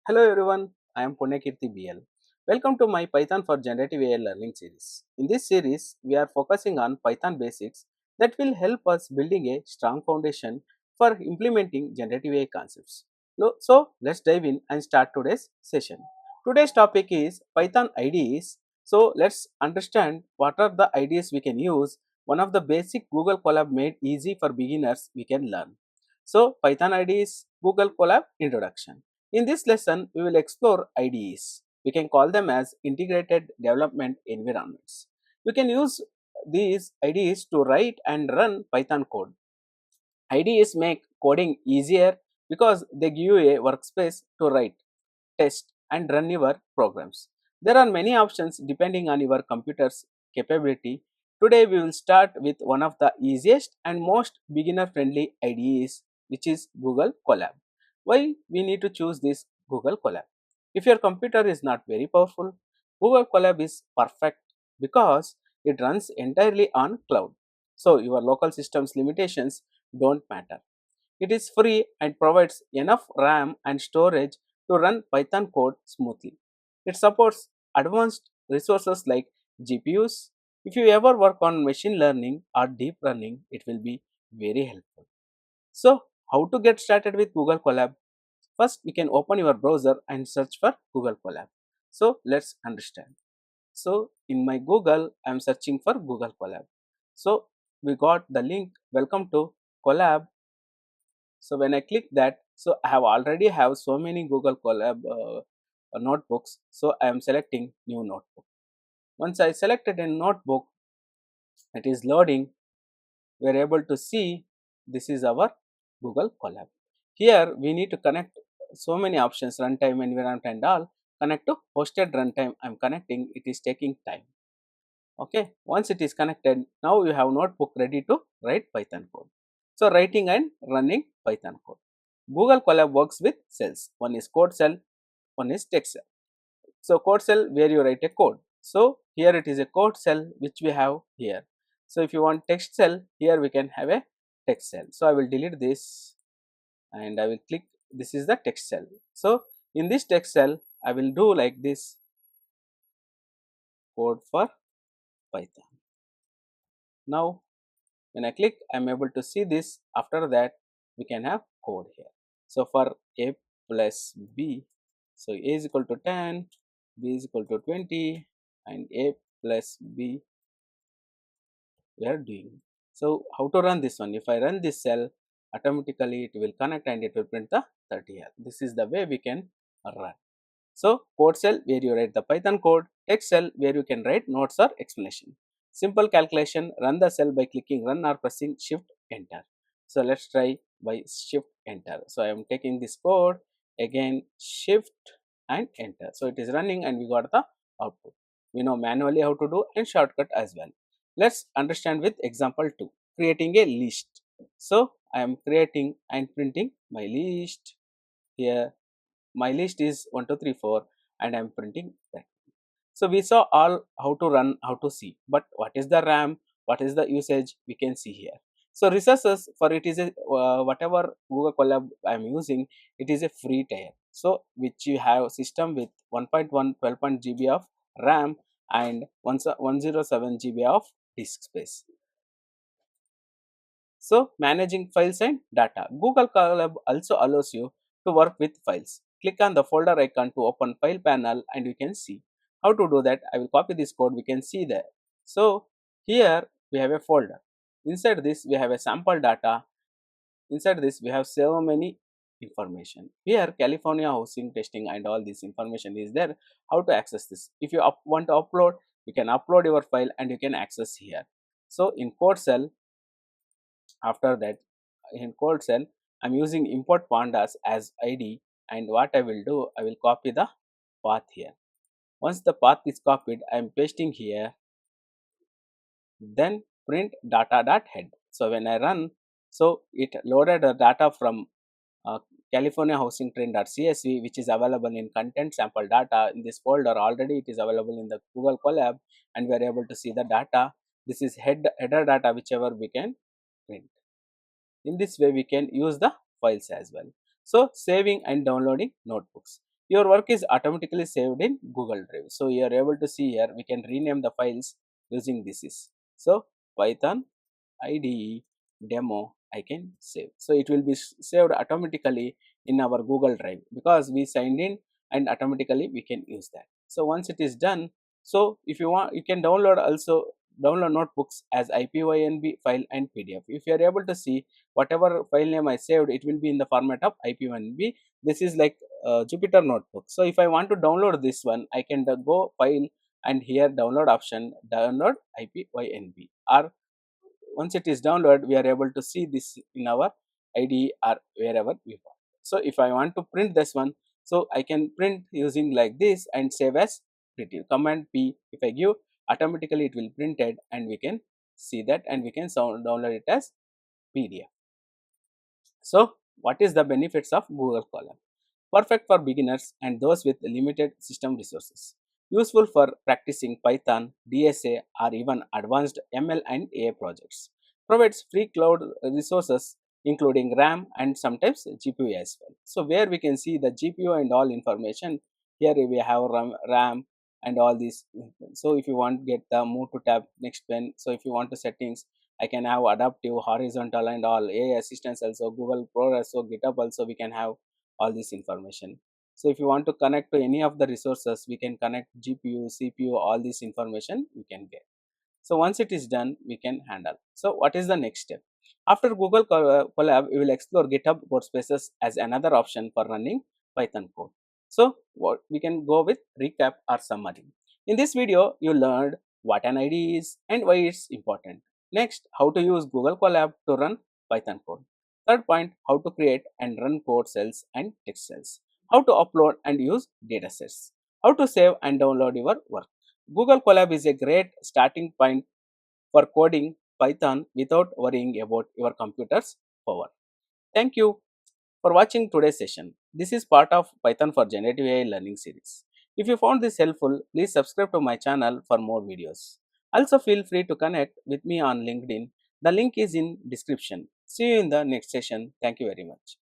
Hello everyone, I am Punyakirti BL. Welcome to my Python for Generative AI learning series. In this series, we are focusing on Python basics that will help us building a strong foundation for implementing generative AI concepts. So, let's dive in and start today's session. Today's topic is Python IDEs. So, let's understand what are the IDEs we can use. One of the basic Google Colab made easy for beginners we can learn. So, Python IDEs Google Colab introduction. In this lesson, we will explore IDEs. We can call them as integrated development environments. We can use these IDEs to write and run Python code. IDEs make coding easier because they give you a workspace to write, test, and run your programs. There are many options depending on your computer's capability. Today, we will start with one of the easiest and most beginner friendly IDEs, which is Google Colab. Why we need to choose this Google Colab? If your computer is not very powerful, Google Colab is perfect because it runs entirely on cloud. So your local system's limitations don't matter. It is free and provides enough RAM and storage to run Python code smoothly. It supports advanced resources like GPUs. If you ever work on machine learning or deep learning, it will be very helpful. So, how to get started with Google Colab? First, we can open your browser and search for Google Colab. So, let's understand. So, in my Google, I am searching for Google Colab. So, we got the link, welcome to Colab. So, when I click that, so I have already have so many Google Colab notebooks. So, I am selecting new notebook. Once I selected a notebook, it is loading. We are able to see this is our Google Colab. Here we need to connect so many options, runtime, environment and all. Connect to hosted runtime. I am connecting, it is taking time. Okay, once it is connected, now you have notebook ready to write Python code. So writing and running Python code. Google Colab works with cells. One is code cell, one is text cell. So code cell where you write a code. So here it is a code cell which we have here. So if you want text cell, here we can have a text cell. So I will delete this and I will click, this is the text cell. So in this text cell, I will do like this, code for Python. Now when I click, I am able to see this. After that, we can have code here. So for a plus b, so a is equal to 10, b is equal to 20, and a plus b we are doing. So how to run this one? If I run this cell, automatically it will connect and it will print the 30 here. This is the way we can run. So code cell where you write the Python code, text cell where you can write notes or explanation. Simple calculation, run the cell by clicking run or pressing shift enter. So let's try by shift enter. So I am taking this code, again shift and enter. So it is running and we got the output. We know manually how to do and shortcut as well. Let's understand with example 2, creating a list. So I am creating and printing my list. Here my list is 1 2 3 4 and I am printing that. So we saw all how to run, how to see, but what is the RAM, what is the usage, we can see here. So resources for it is a whatever Google Colab I am using, it is a free tier. So which you have system with 1.1 12 GB of RAM and 107 GB of disk space. So managing files and data. Google Colab also allows you to work with files. Click on the folder icon to open file panel and you can see. How to do that? I will copy this code, we can see there. So here we have a folder. Inside this we have a sample data. Inside this we have so many information. Here California housing testing and all this information is there. How to access this? If you want to upload, you can upload your file and you can access here. So in code cell, after that in code cell, I'm using import pandas as ID, and what I will do, I will copy the path here. Once the path is copied, I am pasting here, then print data.head. So when I run, so it loaded the data from uh, California housing trend.csv, which is available in content sample data in this folder. Already it is available in the Google Colab and we are able to see the data. This is header data, whichever we can print. In this way we can use the files as well. So saving and downloading notebooks. your work is automatically saved in Google Drive. So you are able to see here, we can rename the files using this is. So Python IDE demo I can save. So it will be saved automatically in our Google Drive because we signed in, and automatically we can use that. So once it is done, so if you want, you can download also, download notebooks as IPYNB file and PDF. If you are able to see, whatever file name I saved, it will be in the format of IPYNB. This is like Jupyter notebook. So if I want to download this one, I can go file, and here download option, download IPYNB, or once it is downloaded, we are able to see this in our IDE or wherever we want. So if I want to print this one, so I can print using like this and save as preview. Command P, if I give, automatically it will print it, and we can see that, and we can download it as PDF. So what is the benefits of Google Colab? Perfect for beginners and those with limited system resources. Useful for practicing Python, DSA, or even advanced ML and AI projects. Provides free cloud resources including RAM and sometimes GPU as well. So where we can see the GPU and all information, here we have RAM and all these. So if you want to get the move to tab next pen, so if you want to settings, I can have adaptive, horizontal and all, AI assistance also, Google Progress, so GitHub also we can have all this information. So if you want to connect to any of the resources, we can connect GPU, CPU, all this information we can get. So once it is done, we can handle. So what is the next step? After Google Colab, we will explore GitHub Codespaces as another option for running Python code. So what we can go with recap or summary. In this video, you learned what an IDE is and why it's important. Next, how to use Google Colab to run Python code. Third point, how to create and run code cells and text cells. How to upload and use datasets. How to save and download your work. Google Colab is a great starting point for coding Python without worrying about your computer's power. Thank you for watching today's session. This is part of Python for Generative AI learning series. If you found this helpful, please subscribe to my channel for more videos. Also feel free to connect with me on LinkedIn. The link is in description. See you in the next session. Thank you very much.